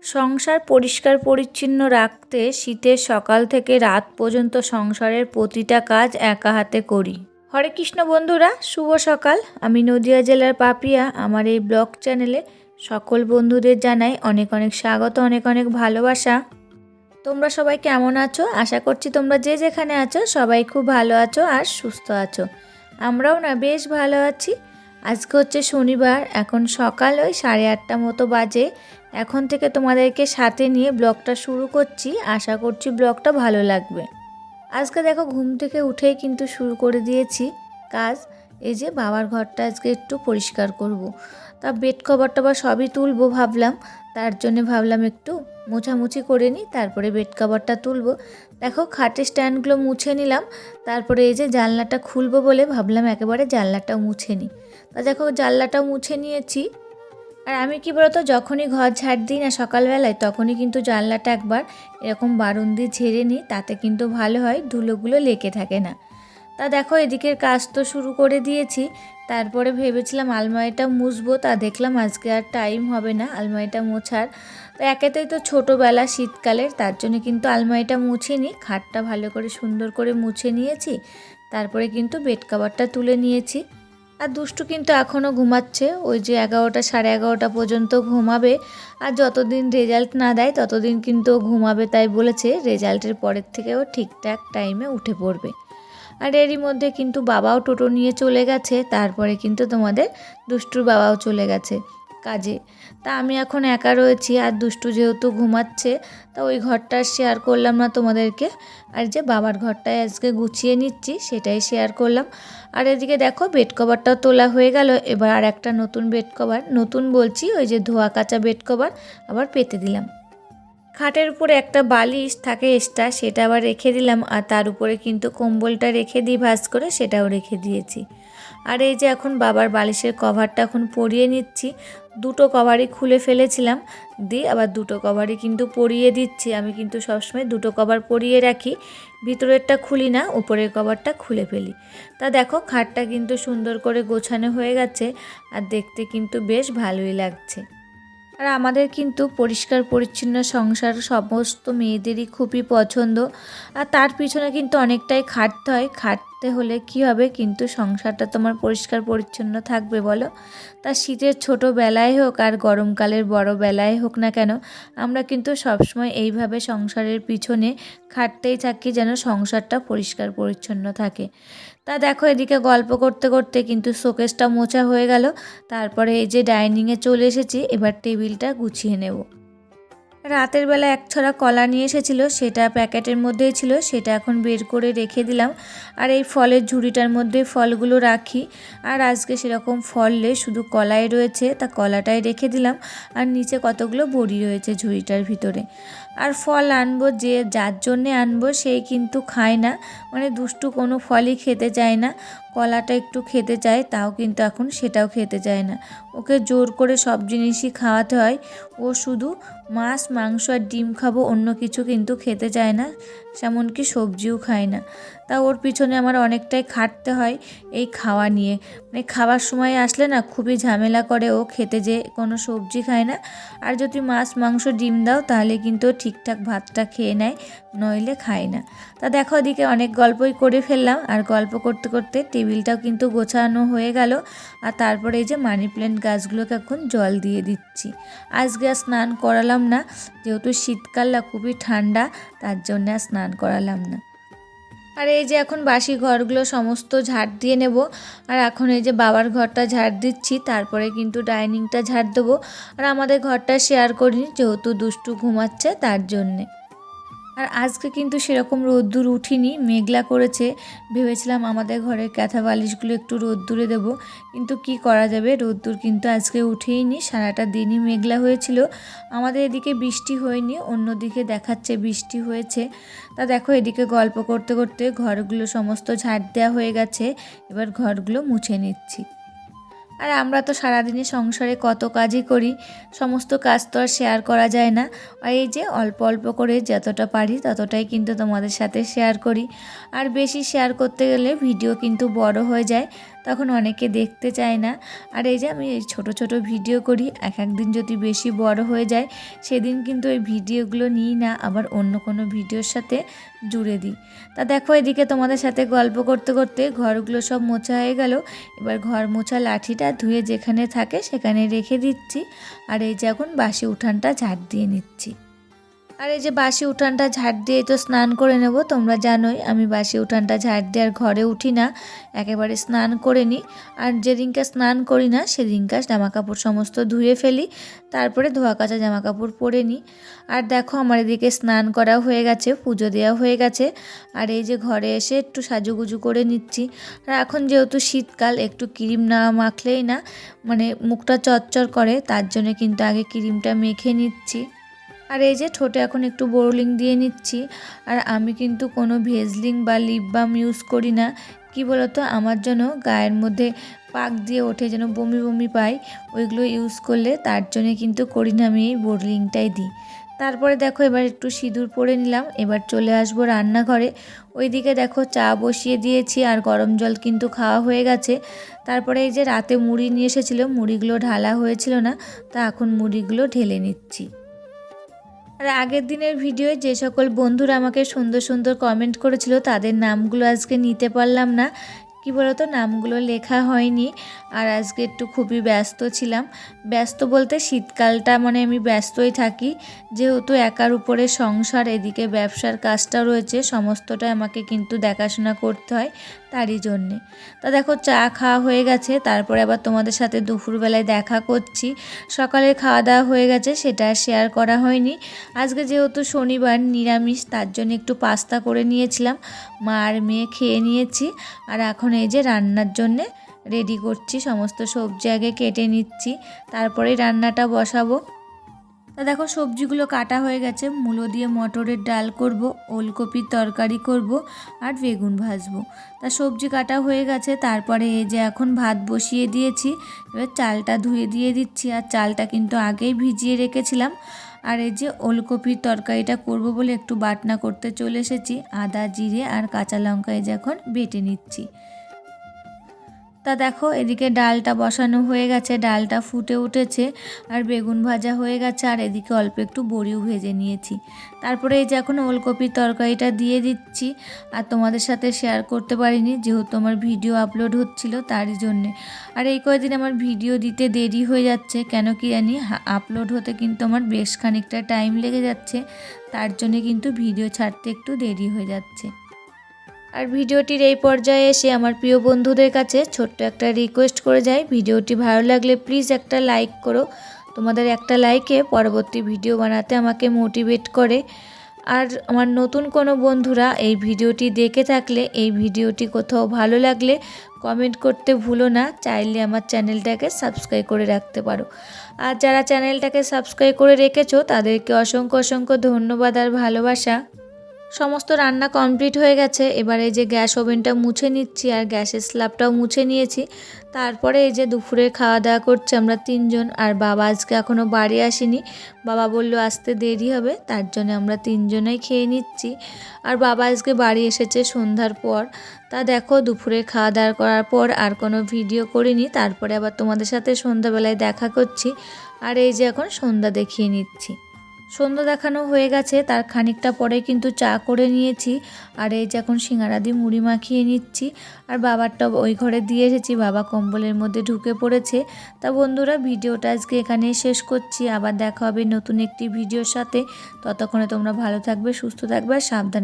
সংসার পরিষ্কার পরিচ্ছন্ন রাখতে শীতের সকাল থেকে রাত পর্যন্ত সংসারের প্রতিটা কাজ একা হাতে করি। হরে কৃষ্ণ বন্ধুরা, শুভ সকাল। আমি নদিয়া জেলার পাপিয়া। আমার এই ব্লগ চ্যানেলে সকল বন্ধুদের জানাই অনেক অনেক স্বাগত, অনেক অনেক ভালোবাসা। তোমরা সবাই কেমন আছো? আশা করছি তোমরা যে যেখানে আছো সবাই খুব ভালো আছো আর সুস্থ আছো। আমরাও না বেশ ভালো আছি। আজকে হচ্ছে শনিবার, এখন সকাল ওই 8:30 মতো বাজে। এখন থেকে তোমাদেরকে সাথে নিয়ে ব্লগটা শুরু করছি। আশা করছি ব্লগটা ভালো লাগবে। আজকে দেখো ঘুম থেকে উঠেই কিন্তু শুরু করে দিয়েছি কাজ। এই যে বাবার ঘরটা আজকে একটু পরিষ্কার করব। তা বেড কভার টভার সবই তুলবো ভাবলাম, তার জন্য ভাবলাম একটু মোছামুছি করে নিই, তারপরে বেড কভারটা তুলবো। দেখো খাটের স্ট্যান্ডগুলো মুছে নিলাম, তারপরে এই যে জানলাটা খুলবো বলে ভাবলাম একেবারে জানলাটাও মুছে নিই। তা দেখো জানলাটাও মুছে নিয়েছি। আর আমি কি বলতো, যখনই ঘর ঝাড় দিই না সকালবেলায়, তখনই কিন্তু জানলাটা একবার এরকম বারুন দিয়ে ঝেড়ে নিই, তাতে কিন্তু ভালো হয়, ধুলোগুলো লেগে থাকে না। তা দেখো এদিকের কাজ তো শুরু করে দিয়েছি। তারপরে ভেবেছিলাম আলমারিটা মুছবো, তা দেখলাম আজকে আর টাইম হবে না আলমারিটা মোছার। তো একেতেই তো ছোটোবেলা শীতকালের, তার জন্য কিন্তু আলমারিটা মুছিনি। খাটটা ভালো করে সুন্দর করে মুছে নিয়েছি, তারপরে কিন্তু বেড কভারটা তুলে নিয়েছি। আর দুষ্টু কিন্তু এখনও ঘুমাচ্ছে, ওই যে 11টা 11:30 পর্যন্ত ঘুমাবে। আর যতদিন রেজাল্ট না দেয় ততদিন কিন্তু ও ঘুমাবে, তাই বলেছে রেজাল্টের পরের থেকে ও ঠিকঠাক টাইমে উঠে পড়বে। আর এরই মধ্যে কিন্তু বাবাও টোটো নিয়ে চলে গেছে, তারপরে কিন্তু তোমাদের দুষ্টুর বাবাও চলে গেছে কাজে। তা আমি এখন একা রয়েছি, আর দুষ্টু যেহেতু ঘুমাচ্ছে, তা ওই ঘরটা শেয়ার করলাম না তোমাদেরকে। আর যে বাবার ঘরটায় আজকে গুছিয়ে নিচ্ছি, সেটাই শেয়ার করলাম। আর এদিকে দেখো বেড কভারটাও তোলা হয়ে গেল। এবার আর একটা নতুন বেড কভার, নতুন বলছি ওই যে ধোয়া কাচা বেড কভার আবার পেতে দিলাম। খাটের উপরে একটা বালিশ থাকে এক্সট্রা, সেটা আবার রেখে দিলাম। আর তার উপরে কিন্তু কম্বলটা রেখে দিই ভাঁজ করে, সেটাও রেখে দিয়েছি। আর এই যে এখন বাবার বালিশের কভারটা এখন পরিয়ে নিচ্ছি। দুটো কভারই খুলে ফেলেছিলাম, দিয়ে আবার দুটো কভারই কিন্তু পরিয়ে দিচ্ছি। আমি কিন্তু সবসময় দুটো কভার পরিয়ে রাখি, ভিতরেরটা খুলি না, উপরের কভারটা খুলে ফেলি। তা দেখো খাটটা কিন্তু সুন্দর করে গোছানো হয়ে গেছে, আর দেখতে কিন্তু বেশ ভালোই লাগছে। আর আমাদের কিন্তু পরিষ্কার পরিচ্ছন্ন সংসার সমস্ত মেয়েদেরই খুবই পছন্দ। আর তার পিছনে কিন্তু অনেকটাই খাটতে হয়। খাটতে হলে কি হবে, কিন্তু সংসারটা তোমার পরিষ্কার পরিচ্ছন্ন থাকবে বলো। তা শীতের ছোটোবেলায় হোক আর গরমকালের বড় বেলায় হোক না কেন, আমরা কিন্তু সবসময় এইভাবে সংসারের পিছনে খাটতেই থাকি, যেন সংসারটা পরিষ্কার পরিচ্ছন্ন থাকে। তা দেখো এদিকে গল্প করতে করতে কিন্তু শোকেসটা মোছা হয়ে গেল। তারপরে এই যে ডাইনিংয়ে চলে এসেছি, এবার টেবিলটা গুছিয়ে নেব। রাতের বেলা এক ছড়া কলা নিয়ে এসেছিলো, সেটা প্যাকেটের মধ্যেই ছিল, সেটা এখন বের করে রেখে দিলাম। আর এই ফলের ঝুড়িটার মধ্যে ফলগুলো রাখি। আর আজকে সেরকম ফল নেই, শুধু কলাই রয়েছে, তা কলাটাই রেখে দিলাম। আর নিচে কতগুলো বড়ি রয়েছে ঝুড়িটার ভিতরে। আর ফল আনবো, যে যার জন্যে আনবো সেই কিন্তু খায় না, মানে দুষ্টু কোনো ফলই খেতে চায় না। কলাটা একটু খেতে চায়, তাও কিন্তু এখন সেটাও খেতে চায় না। ওকে জোর করে সব জিনিসই খাওয়াতে হয়। ও শুধু মাছ মাংস আর ডিম খাবো, অন্য কিছু কিন্তু খেতে চায় না, এমনকি সবজিও খায় না। তা ওর পিছনে আমার অনেকটাই খাটতে হয় এই খাওয়া নিয়ে। মানে খাবার সময় আসলে না খুবই ঝামেলা করে, ও খেতে যে কোনো সবজি খায় না। আর যদি মাছ মাংস ডিম দাও তাহলে কিন্তু ঠিকঠাক ভাতটা খেয়ে নেয়, নইলে খায় না। তা দেখো ওদিকে অনেক গল্পই করে ফেললাম, আর গল্প করতে করতে টেবিলটাও কিন্তু গোছানো হয়ে গেল। আর তারপরে এই যে মানি প্ল্যান্ট গাছগুলোকে এখন জল দিয়ে দিচ্ছি। আজকে আর স্নান করালাম না, যেহেতু শীতকাল না খুবই ঠান্ডা, তার জন্য আর স্নান করালাম না। আর এই যে এখন বাসি ঘরগুলো সমস্ত ঝাড় দিয়ে নেব। আর এখন এই যে বাবার ঘরটা ঝাড় দিচ্ছি, তারপরে কিন্তু ডাইনিংটা ঝাড় দেবো। আর আমাদের ঘরটা শেয়ার করিনি, যেহেতু দুষ্টু ঘুমাচ্ছে তার জন্যে। আর আজকে কিন্তু সেরকম রোদ্দুর উঠিনি, মেঘলা করেছে। ভেবেছিলাম আমাদের ঘরের কাঁথা বালিশগুলো একটু রোদ্দুরে দেবো, কিন্তু কি করা যাবে, রোদ্দুর কিন্তু আজকে উঠেইনি, সারাটা দিনই মেঘলা হয়েছিল। আমাদের এদিকে বৃষ্টি হয়নি, অন্যদিকে দেখাচ্ছে বৃষ্টি হয়েছে। তা দেখো এদিকে গল্প করতে করতে ঘরগুলো সমস্ত ঝাড় দেওয়া হয়ে গেছে, এবার ঘরগুলো মুছে নিচ্ছি। আর আমরা তো সারাদিনে সংসারে কত কাজই করি, সমস্ত কাজ তো আর শেয়ার করা যায় না। আর এই যে অল্প অল্প করে যতটা পারি ততটাই কিন্তু তোমাদের সাথে শেয়ার করি। আর বেশি শেয়ার করতে গেলে ভিডিও কিন্তু বড় হয়ে যায়, তখন অনেকে দেখতে চায় না। আর এই যে আমি এই ছোট ছোট ভিডিও করি, এক একদিন যদি বেশি বড় হয়ে যায় সেদিন কিন্তু এই ভিডিওগুলো নিই না, আবার অন্য কোনো ভিডিওর সাথে জুড়ে দিই। তা দেখো এদিকে তোমাদের সাথে গল্প করতে করতে ঘরগুলো সব মোছা হয়ে গেল। এবার ঘর মোছা লাঠিটা ধুয়ে যেখানে থাকে সেখানে রেখে দিচ্ছি। আর এই যে এখন বাসি উঠানটা ঝাড় দিয়ে নিচ্ছি। আর এই যে বাসি উঠানটা ঝাড় দিয়ে তো স্নান করে নেব। তোমরা জানোই আমি বাসি উঠানটা ঝাড় দিয়ে আর ঘরে উঠি না, একেবারে স্নান করে নিই। আর যেদিনকে স্নান করি না সেদিনকার জামাকাপড় সমস্ত ধুয়ে ফেলি, তারপরে ধোয়া কাচা জামাকাপড় পরে নিই। আর দেখো আমার এদিকে স্নান করা হয়ে গেছে, পুজো দেওয়া হয়ে গেছে। আর এই যে ঘরে এসে একটু সাজুগুজু করে নিচ্ছি। আর এখন যেহেতু শীতকাল, একটু ক্রিম না মাখলেই না মানে মুখটা চচ্চর করে, তার জন্য কিন্তু আগে ক্রিমটা মেখে নিচ্ছি। আর এই যে ঠোঁটে এখন একটু বোরলিং দিয়ে নিচ্ছি। আর আমি কিন্তু কোনো ভেজলিং বা লিপ বাম ইউজ করি না। কি বলতো, আমার জন্য গায়ের মধ্যে পাক দিয়ে ওঠে, যেন বমি বমি পাই, ওইগুলো ইউজ করলে, তার জন্য কিন্তু করি না, আমি এই বোরলিংটাই দিই। তারপরে দেখো এবার একটু সিঁদুর পরে নিলাম, এবার চলে আসবো রান্নাঘরে। ওইদিকে দেখো চা বসিয়ে দিয়েছি আর গরম জল কিন্তু খাওয়া হয়ে গেছে। তারপরে এই যে রাতে মুড়ি নিয়ে এসেছিলো, মুড়িগুলো ঢালা হয়েছিল না, তা এখন মুড়িগুলো ঢেলে নিচ্ছি। আর আগের দিনের ভিডিওয়ে যে সকল বন্ধুরা আমাকে সুন্দর সুন্দর কমেন্ট করেছিল তাদের নামগুলো আজকে নিতে পারলাম না। কি বলতো, নামগুলো লেখা হয়নি। আর আজকে একটু খুবই ব্যস্ত ছিলাম। ব্যস্ত বলতে শীতকালটা মানে আমি ব্যস্তই থাকি, যেহেতু একার উপরে সংসার, এদিকে ব্যবসার কাজটা রয়েছে, সমস্তটাই আমাকে কিন্তু দেখাশোনা করতে হয়, তারই জন্যে। তা দেখো চা খাওয়া হয়ে গেছে, তারপরে আবার তোমাদের সাথে দুপুরবেলায় দেখা করছি। সকালে খাওয়া দাওয়া হয়ে গেছে, সেটা শেয়ার করা হয়নি। আজকে যেহেতু শনিবার নিরামিষ, তার জন্য একটু পাস্তা করে নিয়েছিলাম, মা আর মেয়ে খেয়ে নিয়েছি। আর এখন এই যে রান্নার জন্যে রেডি করছি, সমস্ত সবজি আগে কেটে নিচ্ছি, তারপরেই রান্নাটা বসাবো। তা দেখো সবজিগুলো কাটা হয়ে গেছে, মূলো দিয়ে মটরের ডাল করব, ওলকপির তরকারি করব, আর বেগুন ভাজবো। তা সবজি কাটা হয়ে গেছে, তারপরে এই যে এখন ভাত বসিয়ে দিয়েছি। এবার চালটা ধুয়ে দিয়ে দিচ্ছি, আর চালটা কিন্তু আগেই ভিজিয়ে রেখেছিলাম। আর এই যে ওলকপির তরকারিটা করব বলে একটু বাটনা করতে চলে এসেছি, আদা জিরে আর কাঁচা লঙ্কা এই যে এখন বেটে নিচ্ছি। তা দেখো এদিকে ডালটা বসানো হয়ে গেছে, ডালটা ফুটে উঠেছে, আর বেগুন ভাজা হয়ে গেছে, আর এদিকে অল্প একটু বড়িও ভেজে নিয়েছি। তারপরে এই যে এখন ওলকপির তরকারিটা দিয়ে দিচ্ছি। আর তোমাদের সাথে শেয়ার করতে পারিনি, যেহেতু আমার ভিডিও আপলোড হচ্ছিল তারই জন্যে। আর এই কয়েকদিন আমার ভিডিও দিতে দেরি হয়ে যাচ্ছে, কেন কি জানি, আপলোড হতে কিন্তু আমার বেশ খানিকটা টাইম লেগে যাচ্ছে, তার জন্যে কিন্তু ভিডিও ছাড়তে একটু দেরি হয়ে যাচ্ছে। আর ভিডিওটির এই পর্যায়ে এসে আমার প্রিয় বন্ধুদের কাছে ছোট্ট একটা রিকোয়েস্ট করে যাই, ভিডিওটি ভালো লাগলে প্লিজ একটা লাইক করো। তোমাদের একটা লাইকে পরবর্তী ভিডিও বানাতে আমাকে মোটিভেট করে। আর আমার নতুন কোনো বন্ধুরা এই ভিডিওটি দেখে থাকলে, এই ভিডিওটি কোথাও ভালো লাগলে কমেন্ট করতে ভুলো না, চাইলে আমার চ্যানেলটাকে সাবস্ক্রাইব করে রাখতে পারো। আর যারা চ্যানেলটাকে সাবস্ক্রাইব করে রেখেছো তাদেরকে অসংখ্য অসংখ্য ধন্যবাদ আর ভালোবাসা। সমস্ত রান্না কমপ্লিট হয়ে গেছে, এবারে এই যে গ্যাস ওভেনটা মুছে নিচ্ছি, আর গ্যাসের স্ল্যাবটাও মুছে নিয়েছি। তারপরে এই যে দুপুরে খাওয়া দাওয়া করছি আমরা তিনজন, আর বাবা আজকে এখনও বাড়ি আসেনি, বাবা বললো আসতে দেরি হবে, তার জন্য আমরা তিনজনেই খেয়ে নিচ্ছি। আর বাবা আজকে বাড়ি এসেছে সন্ধ্যার পর। তা দেখো দুপুরে খাওয়া দাওয়া করার পর আর কোনো ভিডিও করিনি, তারপরে আবার তোমাদের সাথে সন্ধ্যাবেলায় দেখা করছি। আর এই যে এখন সন্ধ্যা দেখিয়ে নিচ্ছি। সন্ধ্যা দেখানো হয়ে গেছে, তার খানিকটা পরে কিন্তু চা করে নিয়েছি। আর এই যে এখন সিঙ্গারা দিয়ে মুড়ি মাখিয়ে নিচ্ছি। আর বাবারটা ওই ঘরে দিয়ে এসেছি, বাবা কম্বলের মধ্যে ঢুকে পড়েছে। তা বন্ধুরা ভিডিওটা আজকে এখানেই শেষ করছি, আবার দেখা হবে নতুন একটি ভিডিওর সাথে। ততক্ষণে তোমরা ভালো থাকবে, সুস্থ থাকবে, আর সাবধানে।